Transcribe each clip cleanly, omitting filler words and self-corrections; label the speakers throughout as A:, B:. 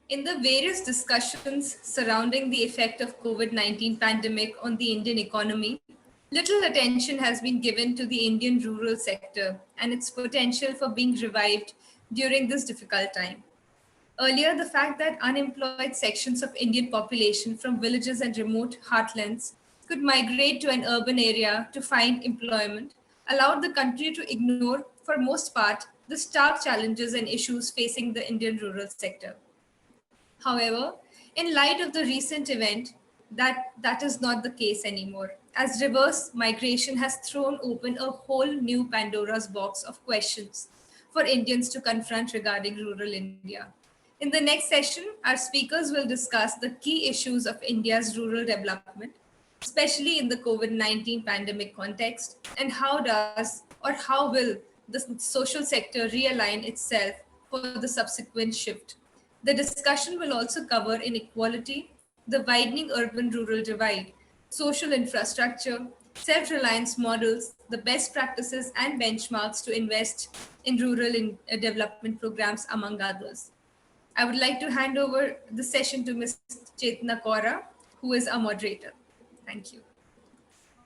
A: In the various discussions surrounding the effect of COVID-19 pandemic on the Indian economy, little attention has been given to the Indian rural sector and its potential for being revived during this difficult time. Earlier, the fact that unemployed sections of Indian population from villages and remote heartlands could migrate to an urban area to find employment allowed the country to ignore, for most part, the stark challenges and issues facing the Indian rural sector. However, in light of the recent event, that is not the case anymore, as reverse migration has thrown open a whole new Pandora's box of questions for Indians to confront regarding rural India. In the next session, our speakers will discuss the key issues of India's rural development, especially in the COVID-19 pandemic context, and how does or how will the social sector realign itself for the subsequent shift. The discussion will also cover inequality, the widening urban rural divide, social infrastructure, self reliance models, the best practices, and benchmarks to invest in development programs, among others. I would like to hand over the session to Ms. Chetna Kaura, who is our moderator. Thank you.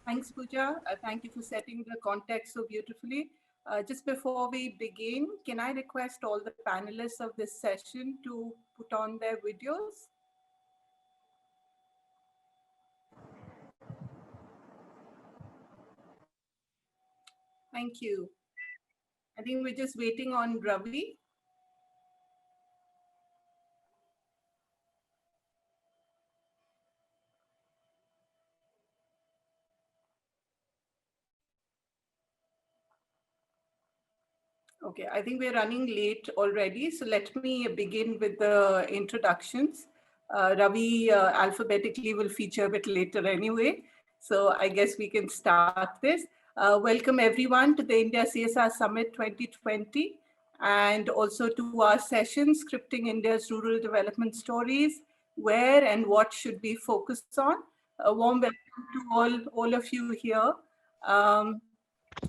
B: Thanks, Pooja. Thank you for setting the context so beautifully. Just before we begin, can I request all the panelists of this session to put on their videos? Thank you. I think we're just waiting on Ravi. Okay, I think we're running late already. So let me begin with the introductions. Ravi alphabetically will feature a bit later anyway. So I guess we can start this. Welcome everyone to the India CSR Summit 2020 and also to our session, Scripting India's Rural Development Stories, where and what should we focus on. A warm welcome to all of you here. I'm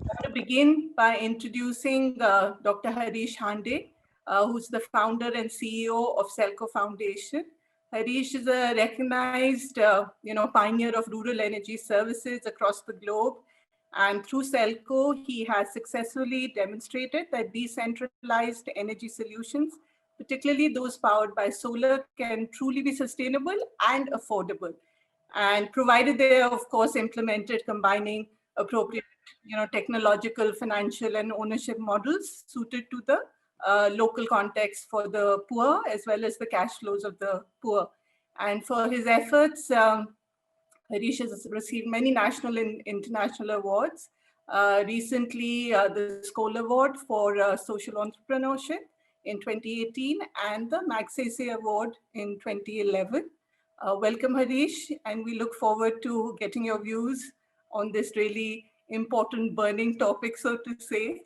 B: going to begin by introducing Dr. Harish Hande, who's the founder and CEO of Selco Foundation. Harish is a recognized pioneer of rural energy services across the globe. And through Selco, he has successfully demonstrated that decentralized energy solutions, particularly those powered by solar, can truly be sustainable and affordable. And provided they are, of course, implemented, combining appropriate technological, financial, and ownership models suited to the local context for the poor, as well as the cash flows of the poor. And for his efforts, Harish has received many national and international awards. Recently, the Skoll Award for Social Entrepreneurship in 2018 and the Magsaysay Award in 2011. Welcome, Harish, and we look forward to getting your views on this really important burning topic, so to say.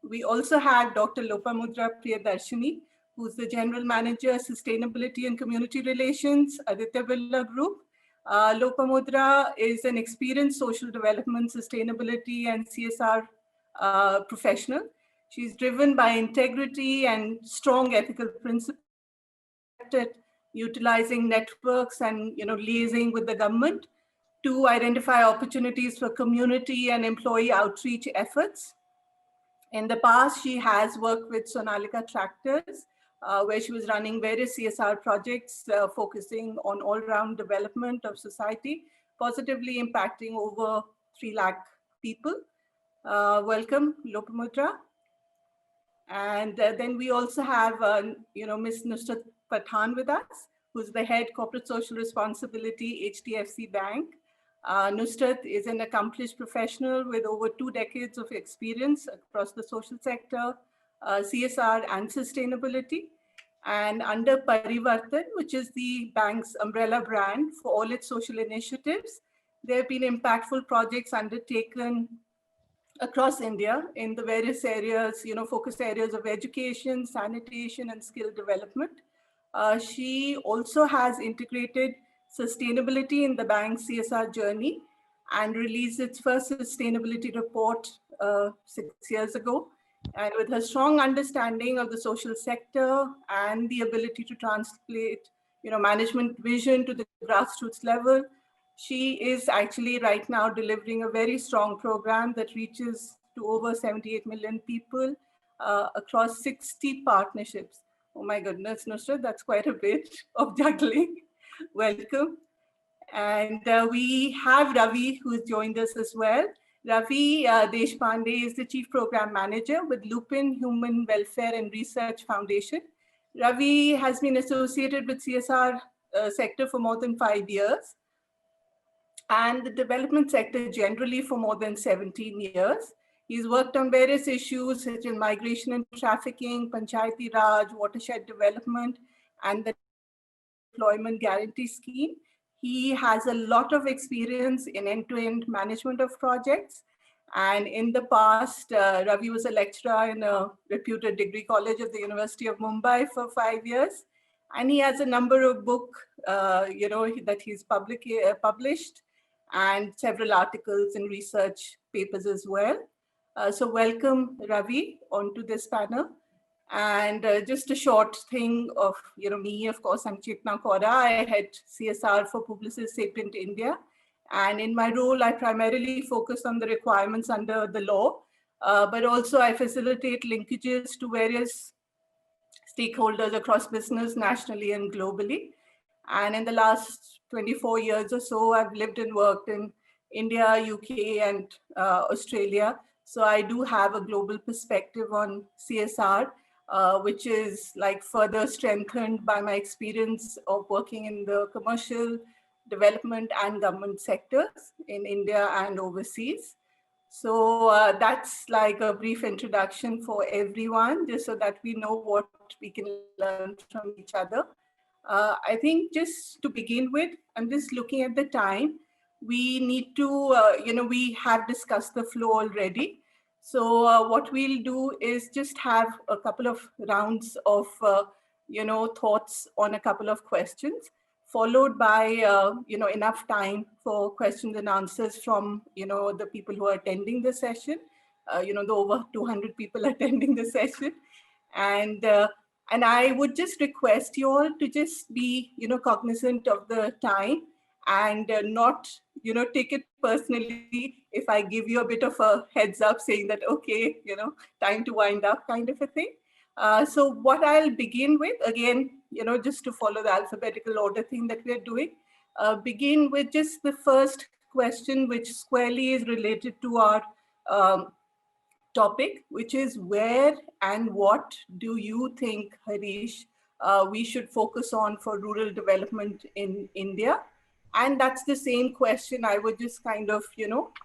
B: We also have Dr. Lopamudra Priyadarshini, who's the General Manager, Sustainability and Community Relations, Aditya Birla Group. Lopamudra is an experienced social development, sustainability, and CSR professional. She's driven by integrity and strong ethical principles, utilizing networks and liaising with the government to identify opportunities for community and employee outreach efforts. In the past, she has worked with Sonalika Tractors, where she was running various CSR projects focusing on all-round development of society, positively impacting over 3 lakh people. Welcome, Lopamudra. And then we also have, Ms. Nusrat Pathan with us, who's the head corporate social responsibility, HDFC Bank. Nusrat is an accomplished professional with over 2 decades of experience across the social sector, CSR and sustainability. And under Parivartan, which is the bank's umbrella brand for all its social initiatives, there have been impactful projects undertaken across India in the various areas, focus areas of education, sanitation, and skill development. She also has integrated sustainability in the bank's CSR journey and released its first sustainability report 6 years ago. And with her strong understanding of the social sector and the ability to translate, management vision to the grassroots level, she is actually right now delivering a very strong program that reaches to over 78 million people across 60 partnerships. Oh my goodness, Nusrat, that's quite a bit of juggling. Welcome. And we have Ravi, who has joined us as well. Ravi Deshpande is the Chief Program Manager with Lupin Human Welfare and Research Foundation. Ravi has been associated with CSR sector for more than 5 years and the development sector generally for more than 17 years. He's worked on various issues such as migration and trafficking, Panchayati Raj, watershed development, and the employment guarantee scheme. He has a lot of experience in end-to-end management of projects. And in the past, Ravi was a lecturer in a reputed degree college of the University of Mumbai for 5 years. And he has a number of books, that he's published and several articles and research papers as well. So welcome, Ravi, onto this panel. And just a short thing of me, of course, I'm Chetna Kaura. I head CSR for Publicis Sapient India. And in my role, I primarily focus on the requirements under the law, but also I facilitate linkages to various stakeholders across business, nationally and globally. And in the last 24 years or so, I've lived and worked in India, UK, and Australia. So I do have a global perspective on CSR, which is like further strengthened by my experience of working in the commercial, development, and government sectors in India and overseas. So that's like a brief introduction for everyone, just so that we know what we can learn from each other. I think just to begin with, I'm just looking at the time. We need to, we have discussed the flow already. So what we'll do is just have a couple of rounds of, thoughts on a couple of questions, followed by, enough time for questions and answers from, the people who are attending the session, the over 200 people attending the session. And I would just request you all to just be, cognizant of the time and not, take it personally if I give you a bit of a heads up saying that, okay, time to wind up kind of a thing. So what I'll begin with, again, just to follow the alphabetical order thing that we're doing, begin with just the first question, which squarely is related to our topic, which is where and what do you think, Harish, we should focus on for rural development in India? And that's the same question I would just kind of,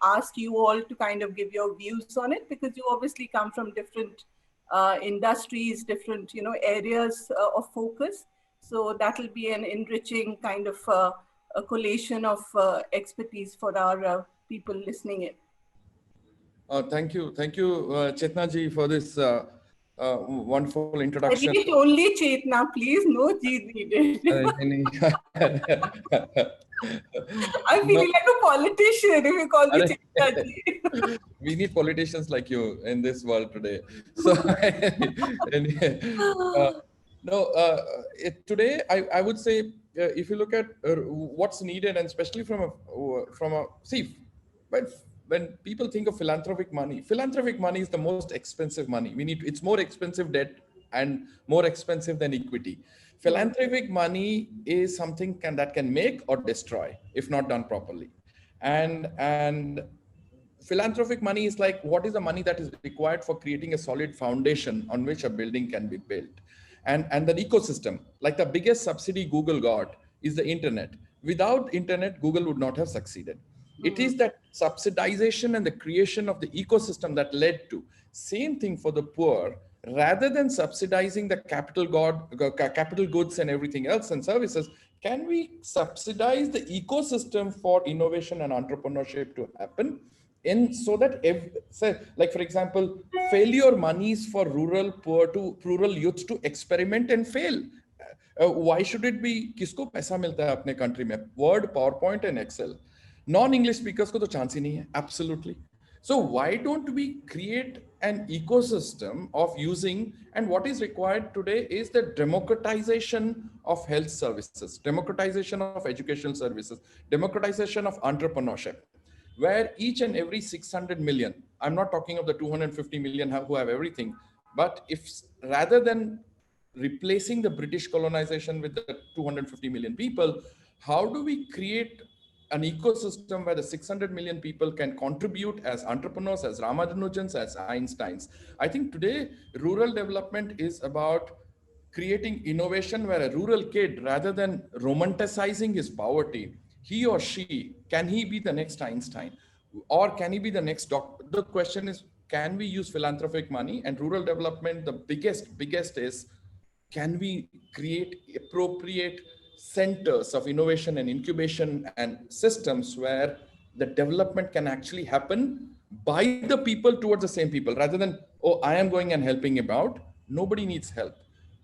B: ask you all to kind of give your views on it, because you obviously come from different industries, different, areas of focus. So that'll be an enriching kind of a collation of expertise for our people listening in.
C: Thank you, Chetna ji, for this wonderful introduction.
B: Harish, only Chetna, please. No G needed. I'm feeling like a politician if you call me Chetna ji.
C: We need politicians like you in this world today. So, today I would say if you look at what's needed, and especially from a when people think of philanthropic money is the most expensive money. It's more expensive debt and more expensive than equity. Philanthropic money is something that can make or destroy if not done properly. And philanthropic money is like, what is the money that is required for creating a solid foundation on which a building can be built? And the ecosystem, like the biggest subsidy Google got is the internet. Without internet, Google would not have succeeded. It is that subsidization and the creation of the ecosystem that led to. Same thing for the poor. Rather than subsidizing the capital goods and everything else and services, can we subsidize the ecosystem for innovation and entrepreneurship to happen? So that, like for example, failure monies for rural youth to experiment and fail. Why should it be? Kisko paisa milta hai apne country mein? Word, PowerPoint, and Excel. Non-English speakers ko to chance hi nahi hai. Absolutely. So why don't we create an ecosystem of using, and what is required today is the democratization of health services, democratization of educational services, democratization of entrepreneurship, where each and every 600 million, I'm not talking of the 250 million who have everything, but if rather than replacing the British colonization with the 250 million people, how do we create an ecosystem where the 600 million people can contribute as entrepreneurs, as Ramanujans, as Einsteins? I think today rural development is about creating innovation where a rural kid, rather than romanticizing his poverty, he or she, can he be the next Einstein? Or can he be the next doctor? The question is, can we use philanthropic money? And rural development, the biggest is, can we create appropriate centers of innovation and incubation and systems where the development can actually happen by the people towards the same people, rather than, oh, I am going and helping him out. Nobody needs help.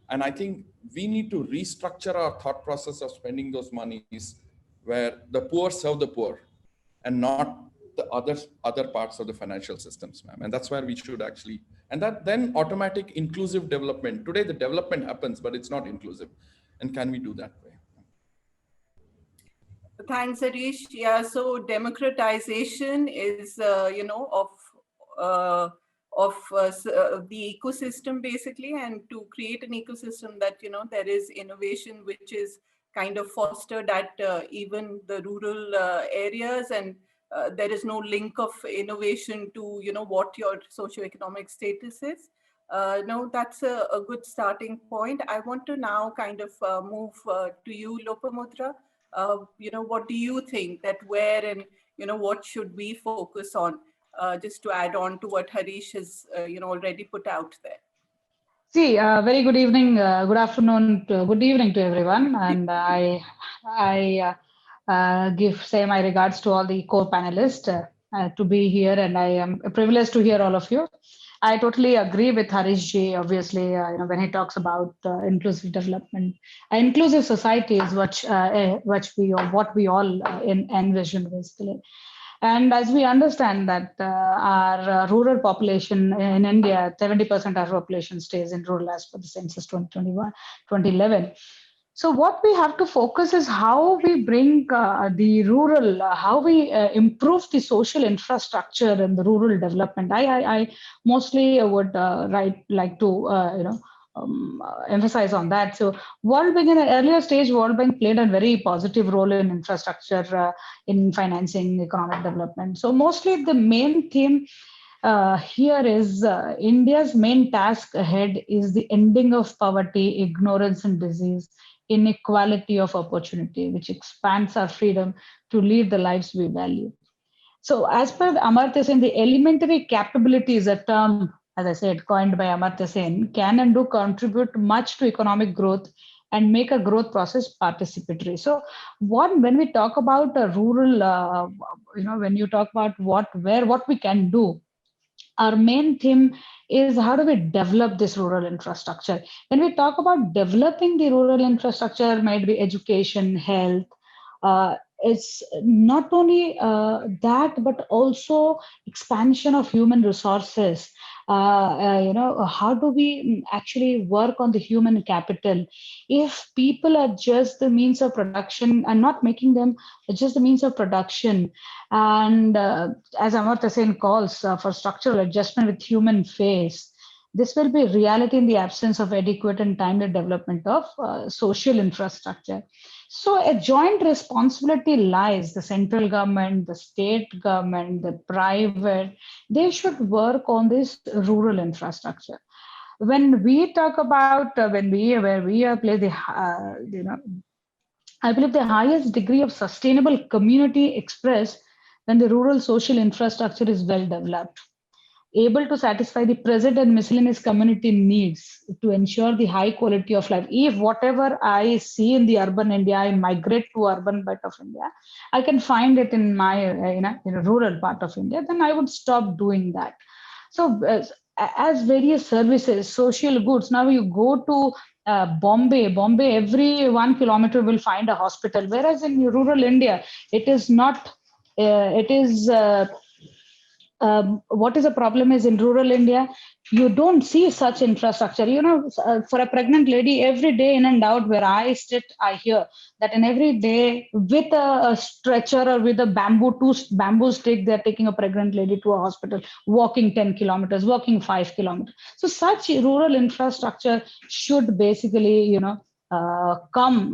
C: And I think we need to restructure our thought process of spending those monies where the poor serve the poor and not the other parts of the financial systems, ma'am. And that's where we should actually, and that then automatic inclusive development. Today the development happens, but it's not inclusive. And can we do that way?
B: Thanks, Harish. Yeah, so democratization is, of the ecosystem basically, and to create an ecosystem that, there is innovation which is kind of fostered at even the rural areas, and there is no link of innovation to, what your socioeconomic status is. No, that's a good starting point. I want to now kind of move to you, Lopamudra. What do you think that where and, what should we focus on, just to add on to what Harish has, already put out there?
D: See, very good evening, good afternoon, good evening to everyone. And I say my regards to all the co-panelists to be here, and I am privileged to hear all of you. I totally agree with Harish ji, obviously, when he talks about inclusive development. Inclusive society is what we all envision, basically. And as we understand that our rural population in India, 70% of our population stays in rural as per the census 2011. So what we have to focus is how we bring the rural, how we improve the social infrastructure and the rural development. I mostly would like to emphasize on that. So World Bank in an earlier stage, World Bank played a very positive role in infrastructure, in financing economic development. So mostly the main theme here is India's main task ahead is the ending of poverty, ignorance and disease, inequality of opportunity, which expands our freedom to live the lives we value. So as per Amartya Sen, the elementary capability is a term, as I said, coined by Amartya Sen, can and do contribute much to economic growth and make a growth process participatory. So when we talk about a rural, when you talk about what we can do, our main theme is how do we develop this rural infrastructure? When we talk about developing the rural infrastructure, might be education, health, it's not only that, but also expansion of human resources. How do we actually work on the human capital? If people are just the means of production and not making them just the means of production, and as Amartya Sen calls for structural adjustment with human face, this will be reality in the absence of adequate and timely development of social infrastructure. So a joint responsibility lies, the central government, the state government, the private, they should work on this rural infrastructure. When we talk about, I believe the highest degree of sustainable community expressed when the rural social infrastructure is well developed, able to satisfy the present and miscellaneous community needs to ensure the high quality of life. If whatever I see in the urban India, I migrate to urban part of India, I can find it in my in a rural part of India, then I would stop doing that. So as various services, social goods, now you go to Bombay, every 1 kilometer will find a hospital, whereas in rural India, it is not, what is a problem is in rural India, you don't see such infrastructure. For a pregnant lady, every day in and out where I sit, I hear that in every day with a stretcher or with a bamboo stick, they're taking a pregnant lady to a hospital, walking 10 kilometers, walking 5 kilometers. So such rural infrastructure should basically, come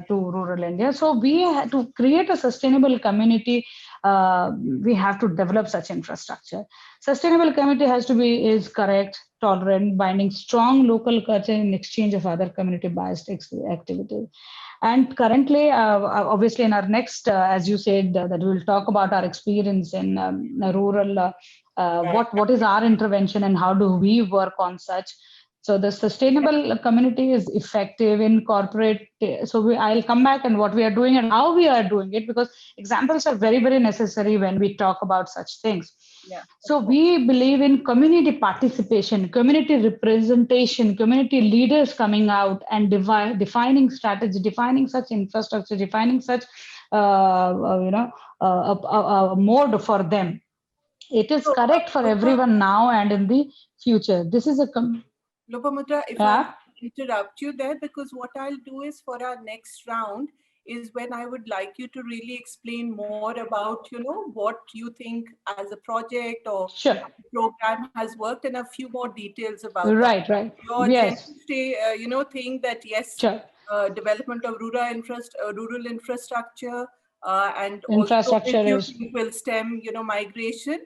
D: to rural India. So we have to create a sustainable community. We have to develop such infrastructure. Sustainable community has to be is correct, tolerant, binding, strong local culture in exchange of other community-biased activities. And currently, obviously, in our next, as you said, that we'll talk about our experience in rural. What is our intervention and how do we work on such? So the sustainable community is effective in corporate. So I'll come back and what we are doing and how we are doing it, because examples are very, very necessary when we talk about such things.
B: Yeah.
D: So we believe in community participation, community representation, community leaders coming out and defining strategy, defining such infrastructure, defining such a mode for them. It is
B: So,
D: correct for everyone now and in the future. This is a
B: Lopamudra, if I interrupt you there, because what I'll do is for our next round is when I would like you to really explain more about, what you think as a project or program has worked, and a few more details about that.
D: Right.
B: Your
D: Yes.
B: think that yes, development of rural infrastructure and
D: infrastructure
B: also
D: is
B: will stem, migration.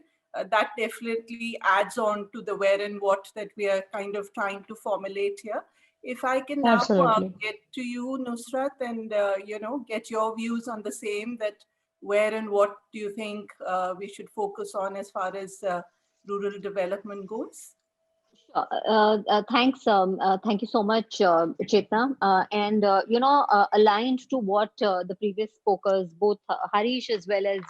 B: That definitely adds on to the where and what that we are kind of trying to formulate here. If I can now get to you, Nusrat, and get your views on the same, that where and what do you think we should focus on as far as rural development goes?
E: Thanks. Thank you so much, Chetna. Aligned to what the previous speakers, both Harish as well as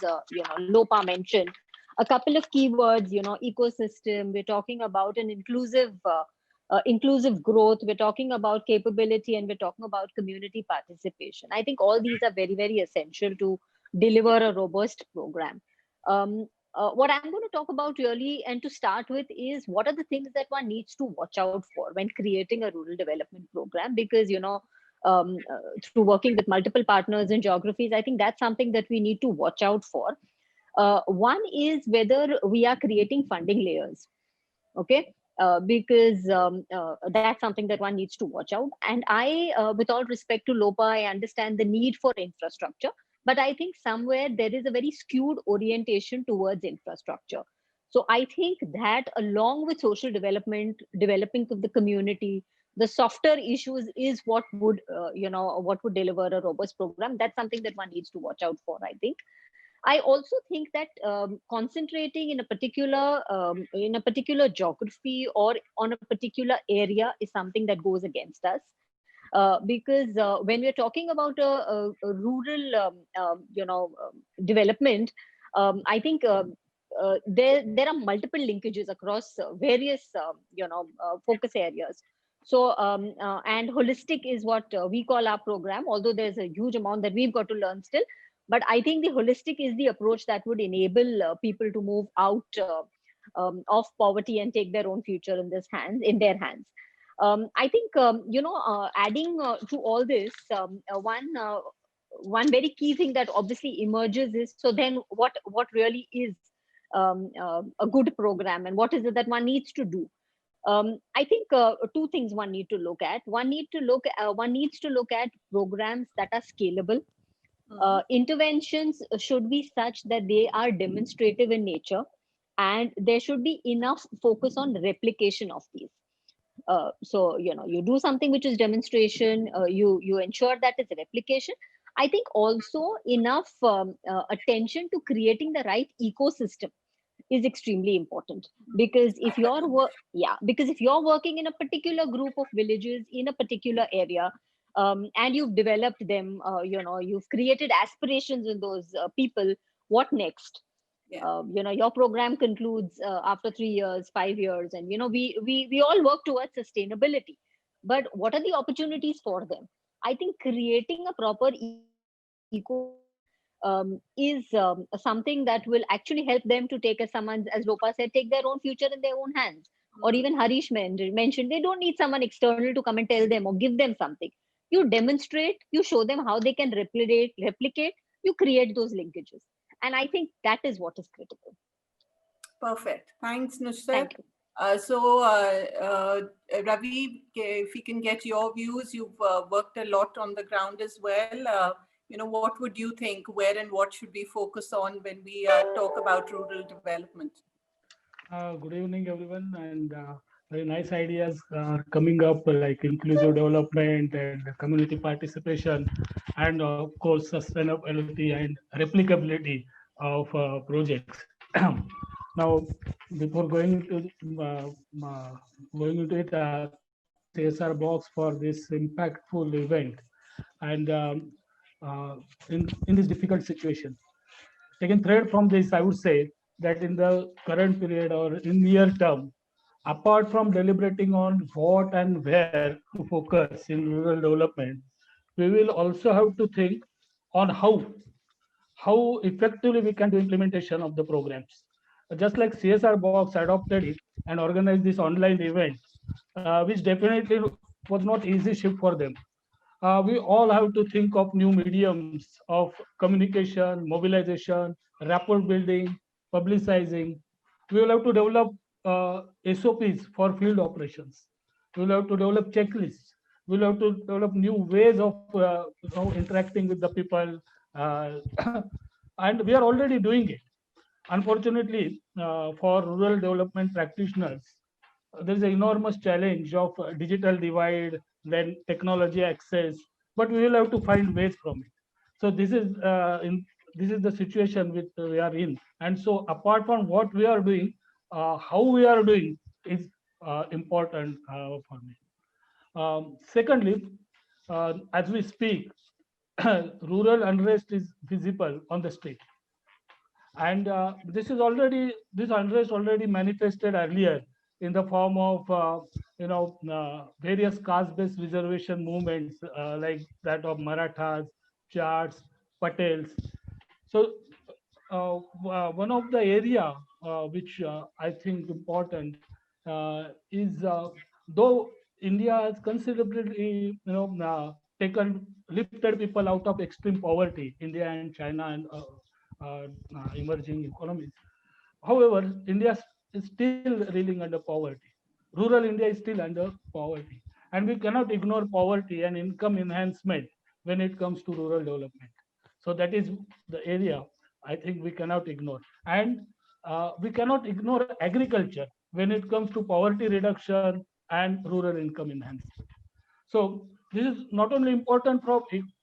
E: Lopa mentioned, a couple of keywords. Ecosystem. We're talking about an inclusive growth. We're talking about capability, and we're talking about community participation. I think all these are very, very essential to deliver a robust program. What I'm going to talk about really, and to start with, is what are the things that one needs to watch out for when creating a rural development program, because through working with multiple partners in geographies, I think that's something that we need to watch out for. One is whether we are creating funding layers, okay? Because that's something that one needs to watch out. And with all respect to Lopa, I understand the need for infrastructure, but I think somewhere there is a very skewed orientation towards infrastructure. So I think that along with social development, developing of the community, the softer issues is what would deliver a robust program. That's something that one needs to watch out for, I think. I also think that concentrating in a particular geography or on a particular area is something that goes against us. Because when we're talking about a rural, development, I think there are multiple linkages across various, focus areas. So, and holistic is what we call our program, although there's a huge amount that we've got to learn still. But I think the holistic is the approach that would enable people to move out of poverty and take their own future in their hands. I think adding to all this, one very key thing that obviously emerges is, so then what really is a good program, and what is it that one needs to do? I think two things one need to look at. One needs to look at programs that are scalable. Interventions should be such that they are demonstrative in nature, and there should be enough focus on replication of these. So you do something which is demonstration, you ensure that it's replication. I think also enough attention to creating the right ecosystem is extremely important, because if you're working in a particular group of villages in a particular area, and you've developed them, you've created aspirations in those people, what next?
B: Yeah.
E: Your program concludes after 3 years, 5 years, and we all work towards sustainability, but what are the opportunities for them? I think creating a proper ecosystem is something that will actually help them to take, as someone, as Lopa said, take their own future in their own hands. Or even Harish mentioned, they don't need someone external to come and tell them or give them something. You demonstrate, you show them how they can replicate, you create those linkages. And I think that is what is critical.
B: Perfect. Thanks, Nusrat.
E: Thank you.
B: Ravi, if we can get your views, you've worked a lot on the ground as well. What would you think? Where and what should we focus on when we talk about rural development?
F: Good evening, everyone, and very nice ideas are coming up, like inclusive development and community participation, and of course sustainability and replicability of projects. Now, before going into it, thanks CSR Box for this impactful event, and in this difficult situation. Taking thread from this, I would say that in the current period or in near term, apart from deliberating on what and where to focus in rural development, we will also have to think on how effectively we can do implementation of the programs. Just like CSR Box adopted it and organized this online event, which definitely was not easy shift for them. We all have to think of new mediums of communication, mobilization, rapport building, publicizing. We will have to develop SOPs for field operations. We will have to develop checklists. We will have to develop new ways of interacting with the people. And we are already doing it. Unfortunately, for rural development practitioners, there is an enormous challenge of digital divide, then technology access, but we will have to find ways from it. So this is the situation which we are in. And so apart from what we are doing, how we are doing is important for me. Secondly, as we speak, rural unrest is visible on the street. And this unrest already manifested earlier in the form of various caste-based reservation movements like that of Marathas, Jats, Patels. So one of the area which I think important is though India has considerably lifted people out of extreme poverty, India and China and emerging economies. However, India is still reeling under poverty. Rural India is still under poverty. And we cannot ignore poverty and income enhancement when it comes to rural development. So that is the area I think we cannot ignore. And we cannot ignore agriculture when it comes to poverty reduction and rural income enhancement. So this is not only important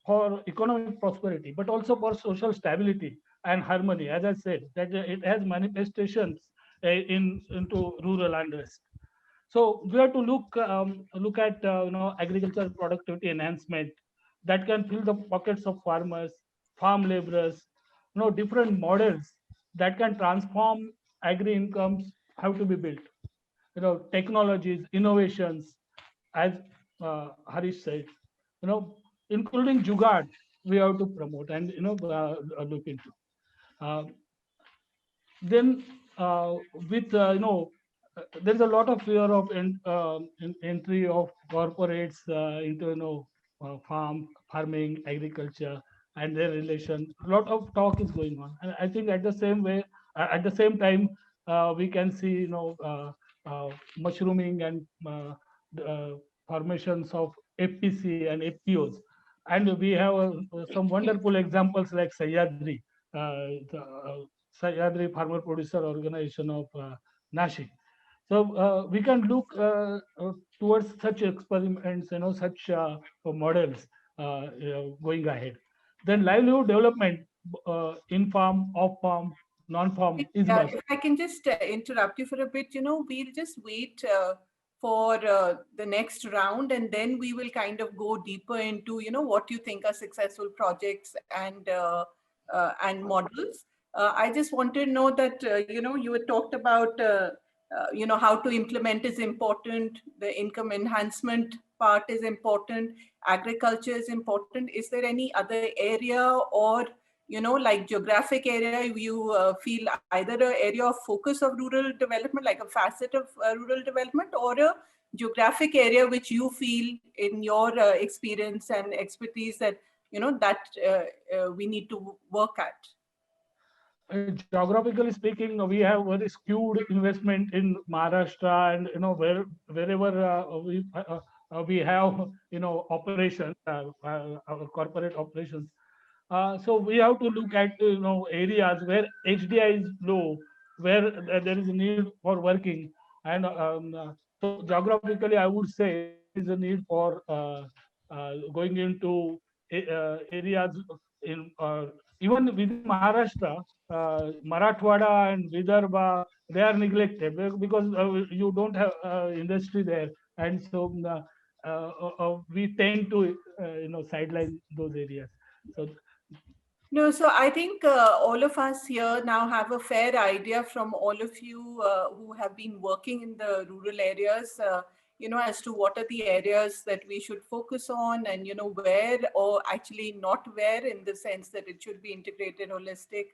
F: for economic prosperity, but also for social stability and harmony. As I said, that it has manifestations into rural unrest. So we have to look at agricultural productivity enhancement that can fill the pockets of farmers, farm laborers. Different models that can transform agri incomes have to be built. Technologies, innovations, as Harish said, including Jugaad, we have to promote and look into. Then with there's a lot of fear of entry of corporates into farming, agriculture, and their relation. A lot of talk is going on, and I think at the same time, we can see mushrooming and formations of FPC and FPOs, and we have some wonderful examples like Sahyadri, Sahyadri Farmer Producer Organization of Nashik. So we can look towards such experiments, such models going ahead. Then livelihood development, in farm, off farm, non-farm is must.
B: If I can just interrupt you for a bit, we'll just wait for the next round, and then we will kind of go deeper into, what you think are successful projects and models. I just wanted to know that, you had talked about, how to implement is important. The income enhancement part is important. Agriculture is important. Is there any other area or like geographic area, you feel either an area of focus of rural development, like a facet of rural development, or a geographic area which you feel in your experience and expertise that, that we need to work at?
F: Geographically speaking, we have very skewed investment in Maharashtra, and wherever we have operations, our corporate operations. So we have to look at areas where HDI is low, where there is a need for working, and so geographically, I would say there is a need for going into areas in even within Maharashtra, Marathwada and Vidarbha, they are neglected because you don't have industry there, and so we tend to sideline those areas. So
B: No, so I think all of us here now have a fair idea from all of you who have been working in the rural areas, as to what are the areas that we should focus on, and, where, or actually not where, in the sense that it should be integrated, holistic.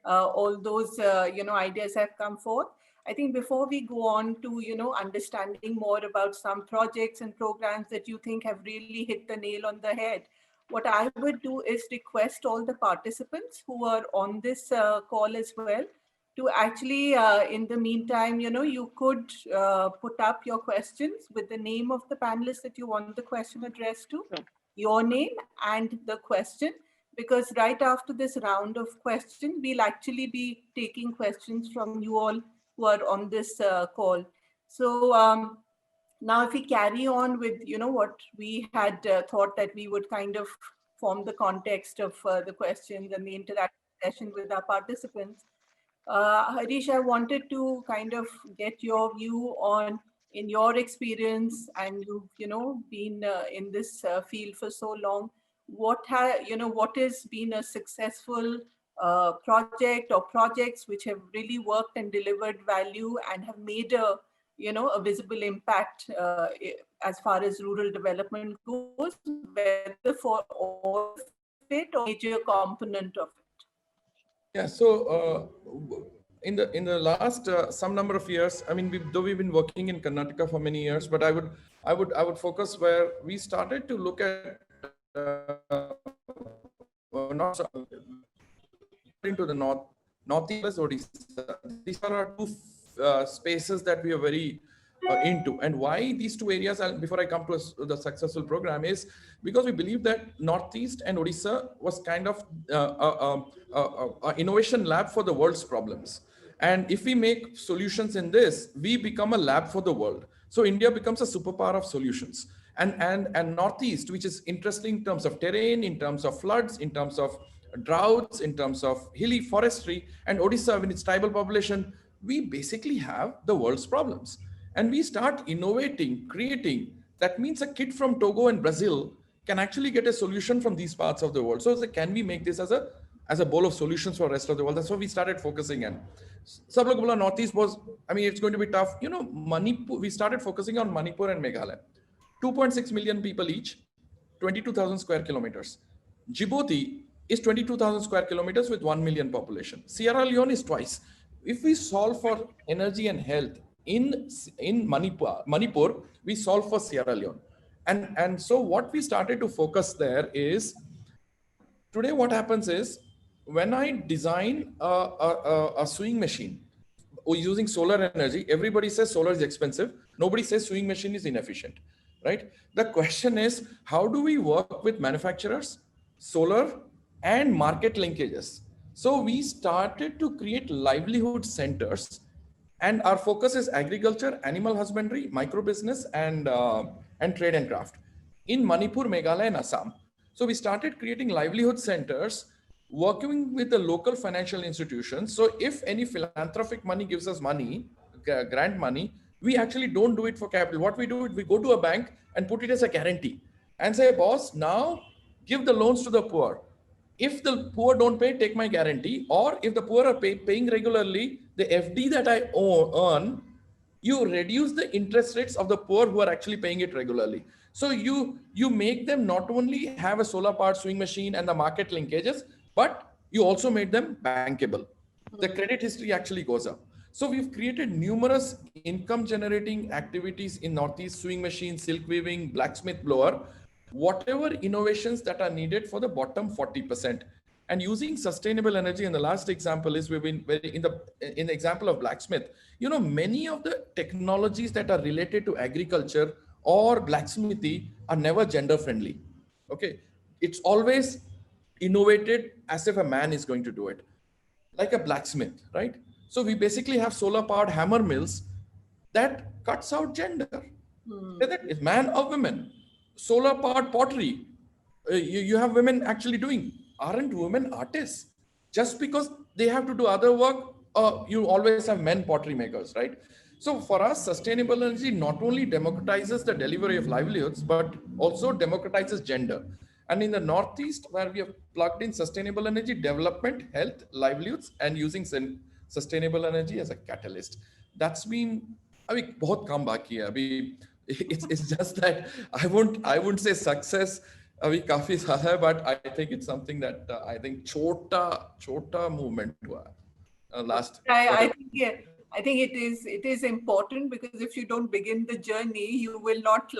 B: All those, ideas have come forth. I think before we go on to, understanding more about some projects and programs that you think have really hit the nail on the head, what I would do is request all the participants who are on this call as well to actually, in the meantime, you could put up your questions with the name of the panelist that you want the question addressed to, your name and the question, because right after this round of questions, we'll actually be taking questions from you all who are on this call. So now, if we carry on with, what we had thought that we would kind of form the context of the questions and the interactive session with our participants, Harish, I wanted to kind of get your view on, in your experience, and you've, been in this field for so long, what has been a successful project or projects which have really worked and delivered value and have made a visible impact as far as rural development goes, whether for all of it or major component of it?
C: Yeah, so in the last some number of years, I mean, though we've been working in Karnataka for many years, but I would focus where we started to look at not so, into the northeast Odisha. These are our two spaces that we are very into, and why these two areas, before I come to the successful program, is because we believe that Northeast and Odisha was kind of an innovation lab for the world's problems. And if we make solutions in this, we become a lab for the world. So India becomes a superpower of solutions. And Northeast, which is interesting in terms of terrain, in terms of floods, in terms of droughts, in terms of hilly forestry, and Odisha, with its tribal population, we basically have the world's problems. And we start innovating, creating. That means a kid from Togo and Brazil can actually get a solution from these parts of the world. So can we make this as a bowl of solutions for the rest of the world? That's what we started focusing on. Sablagula Northeast was, I mean, it's going to be tough. Manipur, we started focusing on Manipur and Meghalaya. 2.6 million people each, 22,000 square kilometers. Djibouti is 22,000 square kilometers with 1 million population. Sierra Leone is twice. If we solve for energy and health in Manipur, we solve for Sierra Leone. And so what we started to focus there is, today what happens is, when I design a sewing machine using solar energy, everybody says solar is expensive. Nobody says sewing machine is inefficient, right? The question is, how do we work with manufacturers, solar, and market linkages? So we started to create livelihood centers, and our focus is agriculture, animal husbandry, micro business, and trade and craft in Manipur, Meghalaya, and Assam. So we started creating livelihood centers, working with the local financial institutions. So if any philanthropic money gives us money, grant money, we actually don't do it for capital. What we do is we go to a bank and put it as a guarantee and say, boss, now give the loans to the poor. If the poor don't pay, take my guarantee. Or if the poor are paying regularly, the FD that I earn, you reduce the interest rates of the poor who are actually paying it regularly. So you make them not only have a solar powered sewing machine and the market linkages, but you also made them bankable. The credit history actually goes up. So we've created numerous income generating activities in Northeast: sewing machine, silk weaving, blacksmith blower, whatever innovations that are needed for the bottom 40%. And using sustainable energy. And the last example is we've been very in the example of blacksmith, many of the technologies that are related to agriculture or blacksmithy are never gender friendly. Okay. It's always innovated as if a man is going to do it, like a blacksmith, right? So we basically have solar powered hammer mills that cuts out gender, whether it's man or women. Solar powered pottery, you have women actually doing. Aren't women artists? Just because they have to do other work, you always have men pottery makers, right? So for us, sustainable energy not only democratizes the delivery of livelihoods, but also democratizes gender. And in the Northeast, where we have plugged in sustainable energy development, health, livelihoods, and using sustainable energy as a catalyst, that's been, I mean, बहुत काम बाकी है अभी. It's just that I wouldn't say success अभी काफी सारा है, but I think it's something that I think छोटा movement हुआ last.
B: I think it is important, because if you don't begin the journey, you will not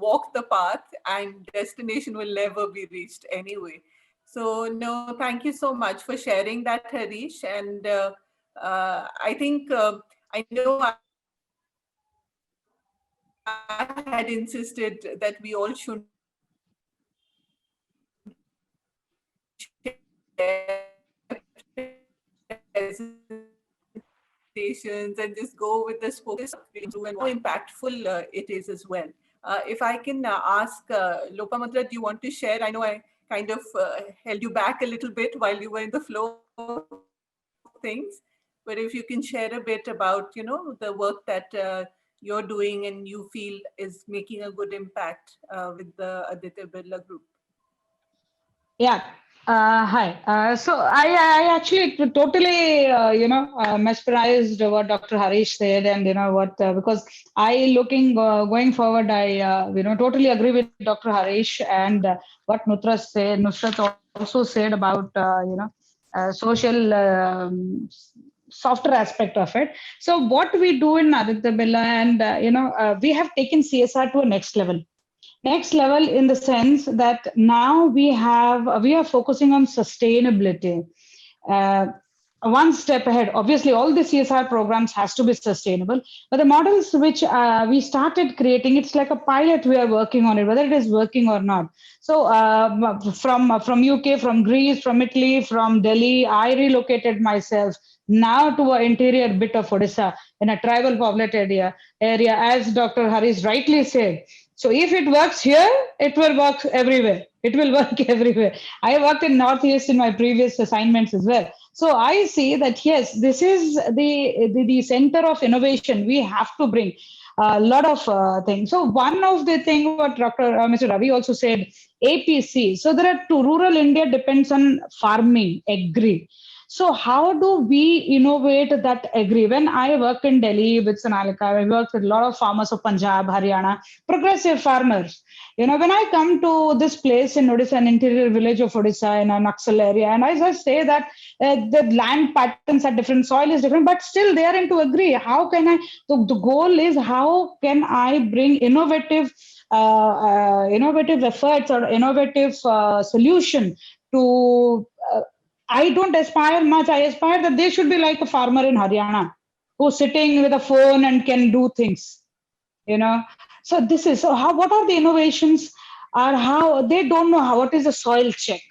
B: walk the path, and destination will never be reached anyway. So no, thank you so much for sharing that, Harish. And I think I know I had insisted that we all should and just go with the focus and how impactful it is as well. If I can ask Lopamudra, do you want to share? I know I kind of held you back a little bit while you were in the flow of things, but if you can share a bit about the work that you're doing and you feel is making a good impact with the Aditya Birla Group.
D: Yeah. Hi. So I actually totally, mesmerized what Dr. Harish said, and because going forward, I totally agree with Dr. Harish and what Nusrat also said about social softer aspect of it. So what we do in Aditya Birla, and we have taken CSR to a next level in the sense that now we are focusing on sustainability. One step ahead. Obviously, all the CSR programs has to be sustainable, but the models which we started creating, it's like a pilot. We are working on it, whether it is working or not. So from UK, from Greece, from Italy, from Delhi, I relocated myself now to an interior bit of Odisha in a tribal populated area, as Dr. Harish rightly said. So if it works here, it will work everywhere. It will work everywhere. I worked in Northeast in my previous assignments as well. So I see that, yes, this is the center of innovation. We have to bring a lot of things. So one of the things what Mr. Ravi also said, APC. So there are two. Rural India depends on farming, agri. So how do we innovate that agri? When I work in Delhi with Sonalika, I work with a lot of farmers of Punjab, Haryana, progressive farmers. When I come to this place in Odisha, an interior village of Odisha in a Naxal area, and I just say that the land patterns are different, soil is different, but still they are into agri. How can I? The goal is how can I bring innovative efforts or innovative solution to. I don't aspire much. I aspire that they should be like a farmer in Haryana who's sitting with a phone and can do things, So this is, what are the innovations, or how they don't know what is a soil check.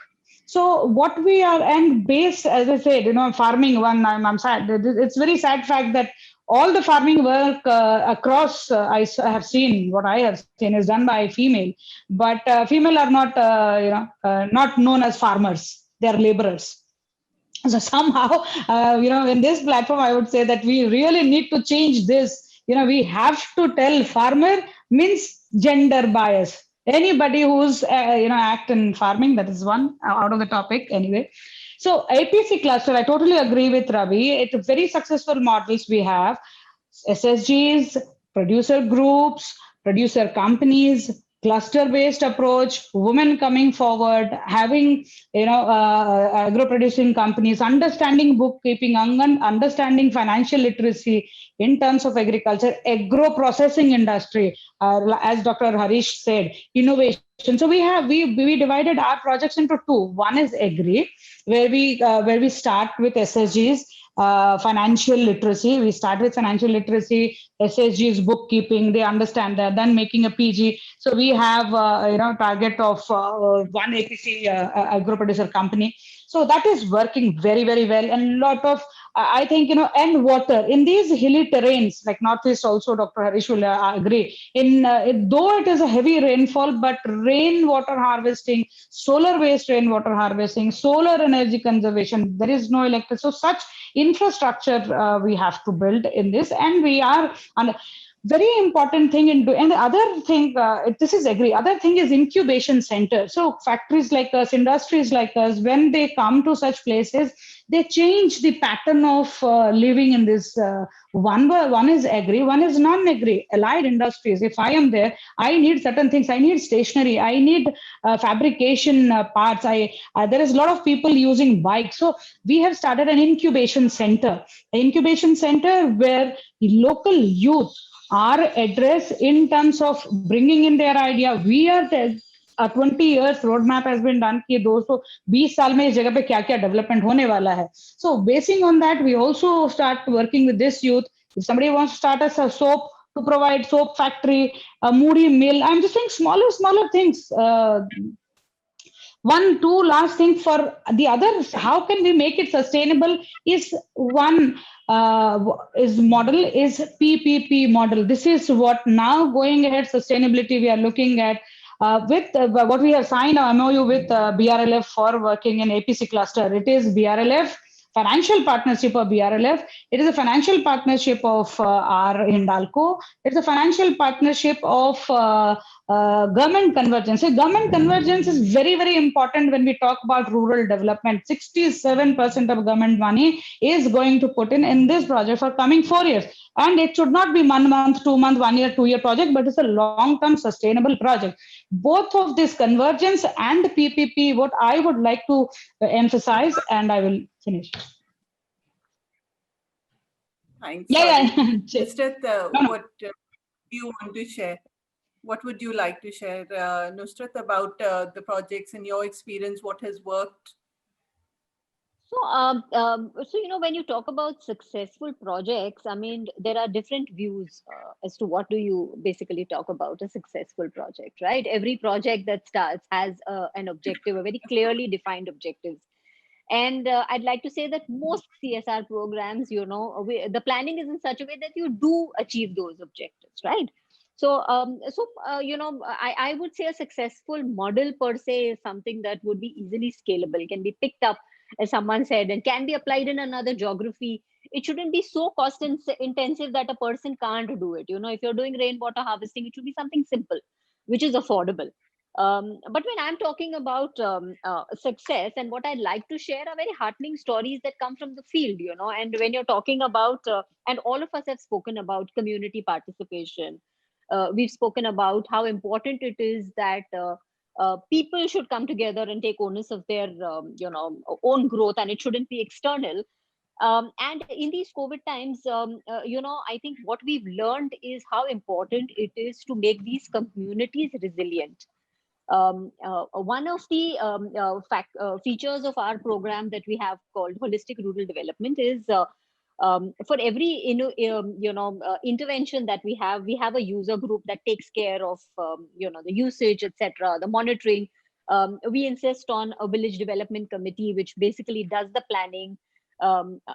D: So what we are, and base, as I said, farming one, I'm sad. It's very sad fact that all the farming work across, I have seen, what I have seen is done by female, but female are not, not known as farmers. They are laborers. So somehow, in this platform, I would say that we really need to change this. We have to tell farmer means gender bias. Anybody who's, act in farming, that is one out of the topic anyway. So APC cluster, I totally agree with Ravi. It's very successful models we have. SSGs, producer groups, producer companies, cluster-based approach, women coming forward, having agro-producing companies, understanding bookkeeping, understanding financial literacy in terms of agriculture, agro-processing industry, as Dr. Harish said, innovation. So we divided our projects into two. One is agri, where we start with SSGs. Financial literacy. We start with financial literacy, SSGs, bookkeeping. They understand that. Then making a PG. So we have target of one APC agro producer company. So that is working very, very well. And a lot of I think and water in these hilly terrains like Northeast. Also, Dr. Harish will agree. Though it is a heavy rainfall, but rainwater harvesting, solar-based rainwater harvesting, solar energy conservation. There is no electricity. So such infrastructure we have to build in this, and we are on very important thing and the other thing this is agree. Other thing is incubation center. So factories like us, industries like us, when they come to such places, they change the pattern of living in this. One is agri, one is non-agri, allied industries. If I am there, I need certain things. I need stationery. I need fabrication parts. There is a lot of people using bikes. So we have started an incubation center. An incubation center where the local youth are addressed in terms of bringing in their idea. We are the 20 years roadmap has been done कि 220 साल में इस जगह पे क्या क्या development होने वाला है. So basing on that, we also start working with this youth. If somebody wants to start a soap, to provide soap factory, a moody mill, I'm just saying smaller things. One, two last thing for the others, how can we make it sustainable is one is model is PPP model. This is what now going ahead sustainability we are looking at with what we have signed a MOU with BRLF for working in APC cluster. It is BRLF financial partnership of BRLF. It is a financial partnership of our Hindalco. It's a financial partnership of government convergence. So government convergence is very, very important when we talk about rural development. 67% of government money is going to put in this project for coming 4 years. And it should not be 1 month, 2 month, 1 year, 2 year project, but it's a long-term sustainable project. Both of this convergence and PPP, what I would like to emphasize, and I will finish.
B: Thanks.
D: Yeah.
B: Nusrat,
D: No.
B: what do you want to share? What would you like to share, Nusrat, about the projects in your experience? What has worked?
E: So, when you talk about successful projects, I mean, there are different views as to what do you basically talk about a successful project, right? Every project that starts has an objective, a very clearly defined objectives. And I'd like to say that most CSR programs, the planning is in such a way that you do achieve those objectives, right? So, I would say a successful model per se is something that would be easily scalable, can be picked up, as someone said, and can be applied in another geography. It shouldn't be so cost intensive that a person can't do it. If you're doing rainwater harvesting, it should be something simple, which is affordable. But when I'm talking about success, and what I'd like to share are very heartening stories that come from the field, and when you're talking about, and all of us have spoken about community participation. We've spoken about how important it is that people should come together and take onus of their, own growth, and it shouldn't be external. And in these COVID times, I think what we've learned is how important it is to make these communities resilient. One of the features of our program that we have called Holistic Rural Development is for every intervention that we have a user group that takes care of the usage, etc., the monitoring. We insist on a village development committee, which basically does the planning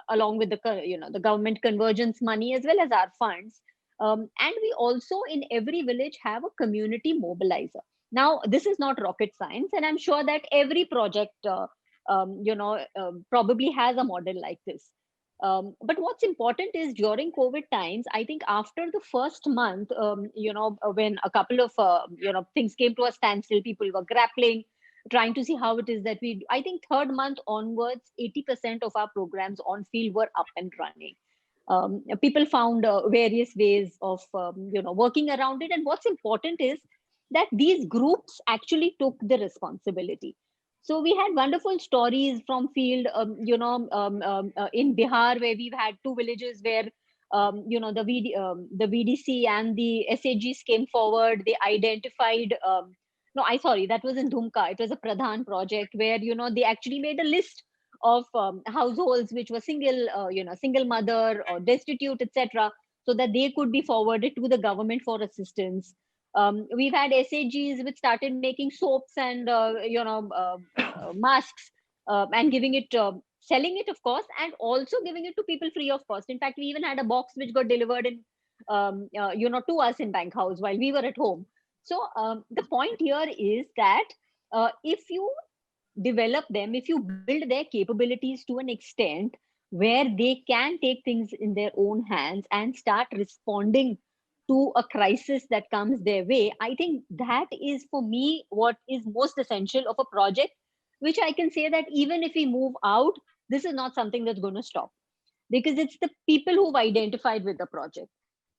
E: along with the government convergence money as well as our funds. And we also in every village have a community mobilizer. Now, this is not rocket science, and I'm sure that every project probably has a model like this. But what's important is during COVID times, I think after the first month, when a couple of things came to a standstill, people were grappling, trying to see how it is that I think third month onwards, 80% of our programs on field were up and running. People found various ways of working around it, and what's important is that these groups actually took the responsibility. So we had wonderful stories from field, in Bihar, where we've had 2 villages where, the VDC and the SAGs came forward. They identified, no, sorry, that was in Dhumka. It was a Pradhan project where, they actually made a list of households which were single mother or destitute, etc., so that they could be forwarded to the government for assistance. We've had SAGs which started making soaps and masks, and giving it, selling it, of course, and also giving it to people free of cost. In fact, we even had a box which got delivered in, to us in Bank House while we were at home. So the point here is that if you develop them, if you build their capabilities to an extent where they can take things in their own hands and start responding to a crisis that comes their way, I think that is, for me, what is most essential of a project, which I can say that even if we move out, this is not something that's going to stop, because it's the people who've identified with the project.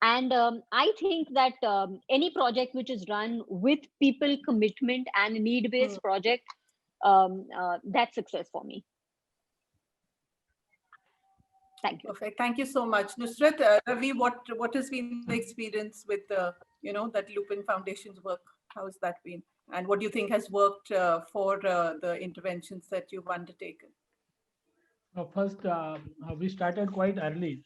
E: And I think that any project which is run with people commitment and need-based project, that's success for me. Thank you.
B: Perfect. Thank you so much. Nusrat, Ravi, what has been the experience with that Lupin Foundation's work? How has that been? And what do you think has worked for the interventions that you've undertaken?
F: First, we started quite early.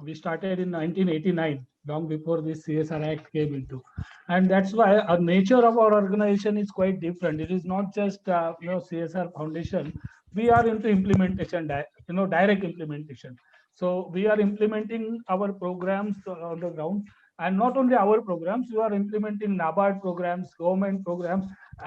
F: We started in 1989, long before this CSR Act came into, and that's why our nature of our organization is quite different. It is not just CSR Foundation. We are into implementation, direct implementation. So we are implementing our programs on the ground, and not only our programs, we are implementing NABARD programs, government programs,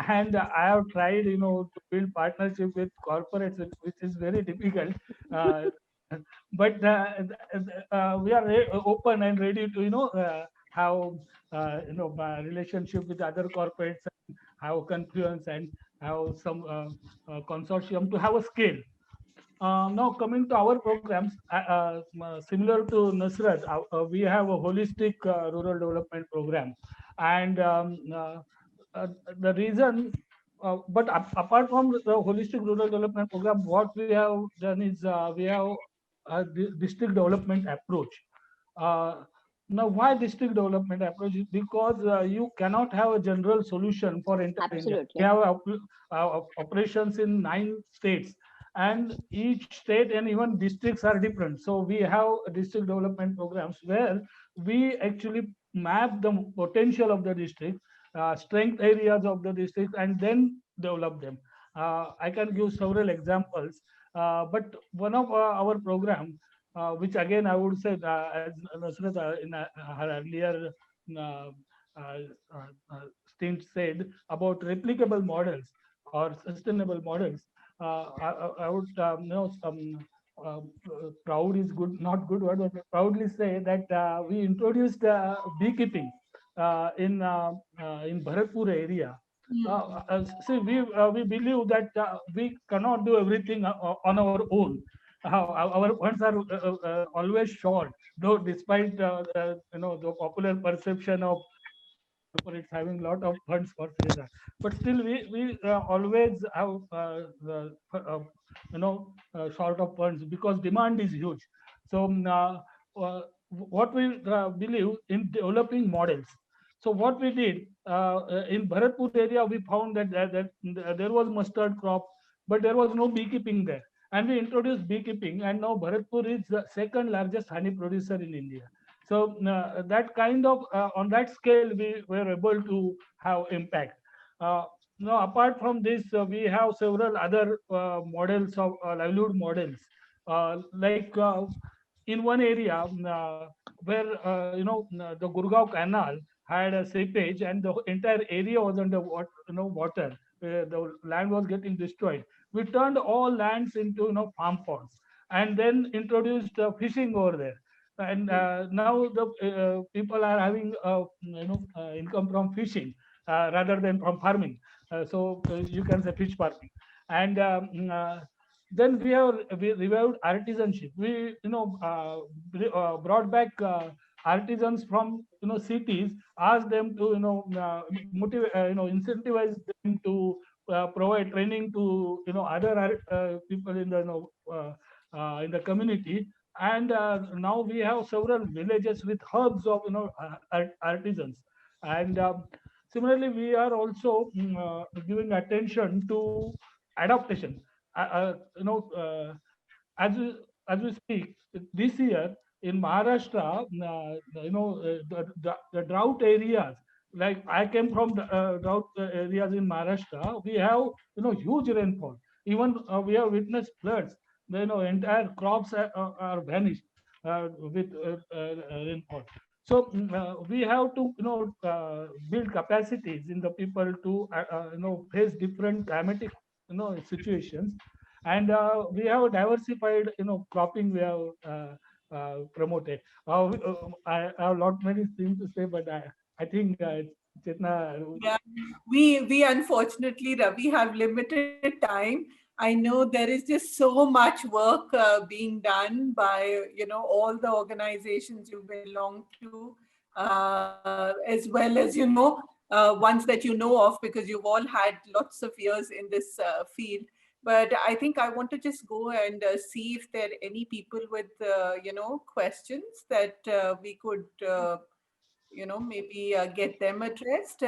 F: and I have tried, to build partnership with corporates, which is very difficult. But we are open and ready to, have relationship with other corporates, and have confluence and have some consortium to have a scale. Now coming to our programs, similar to Nusrat, we have a holistic rural development program, and the reason, but apart from the holistic rural development program, what we have done is we have a district development approach. Now, why district development approach? Because you cannot have a general solution for entire India. We have operations in 9 states, and each state and even districts are different. So we have district development programs where we actually map the potential of the district, strength areas of the district, and then develop them. I can give several examples, but one of our program, which again I would say, as Nusrat in her earlier stint said about replicable models or sustainable models, I would proud is good, not good word, but proudly say that we introduced beekeeping in Bharatpur area. See, we believe that we cannot do everything on our own. Our funds are always short, though despite the popular perception of corporates having a lot of funds for CSR, but still we always have short of funds because demand is huge. So what we believe in developing models. So what we did in Bharatpur area, we found that there was mustard crop, but there was no beekeeping there. And we introduced beekeeping, and now Bharatpur is the 2nd largest honey producer in India. So that kind of, on that scale, we were able to have impact. Now, apart from this, we have several other models of livelihood models, like in one area where the Gurgaon Canal had a seepage, and the entire area was under water. The land was getting destroyed. We turned all lands into farm ponds, and then introduced fishing over there. And now the people are having income from fishing rather than from farming. So you can say fish farming. And then we revived artisanship. We brought back artisans from cities, ask them to motivate, incentivize them to provide training to other people in the in the community. And now we have several villages with hubs of artisans. And similarly, we are also giving attention to adaptation. As we speak, this year in Maharashtra, the drought areas, like I came from the drought areas in Maharashtra, we have huge rainfall. Even we have witnessed floods. Entire crops are vanished with rainfall. So we have to build capacities in the people to face different climatic situations. And we have diversified cropping. We have promoted. I have a lot many things to say, but I think Chetna.
B: Yeah, we unfortunately, Ravi, have limited time. I know there is just so much work being done by all the organizations you belong to, as well as ones that you know of, because you've all had lots of years in this field. But I think I want to just go and see if there are any people with questions that we could maybe get them addressed.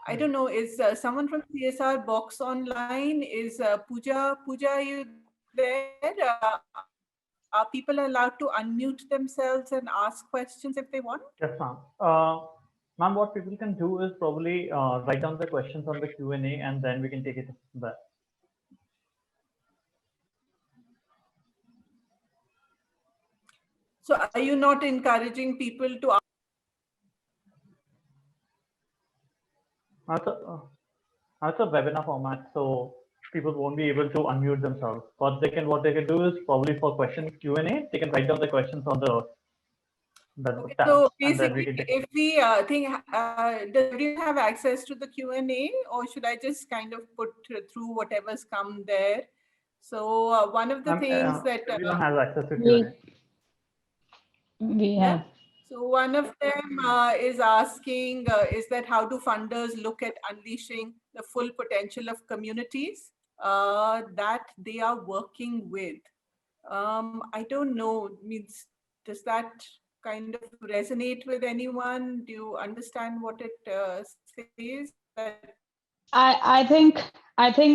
B: I don't know, is someone from CSR Box online? Is Pooja, are you there? Are people allowed to unmute themselves and ask questions if they want?
G: Yes, ma'am. Ma'am, what people can do is probably write down the questions on the Q&A, and then we can take it from there.
B: So are you not encouraging people to ask?
G: It's a webinar format, so people won't be able to unmute themselves. What they can do is probably for questions Q&A, they can write down the questions on the
B: Okay,
G: tab,
B: so
G: and then
B: basically,
G: we can
B: if we think, does everyone have access to the Q&A, or should I just kind of put through whatever's come there? So one of the things that
G: everyone has access to Q&A.
D: We have.
B: So one of them is asking, is that how do funders look at unleashing the full potential of communities that they are working with? I don't know, means, does that kind of resonate with anyone? Do you understand what it says?
D: I think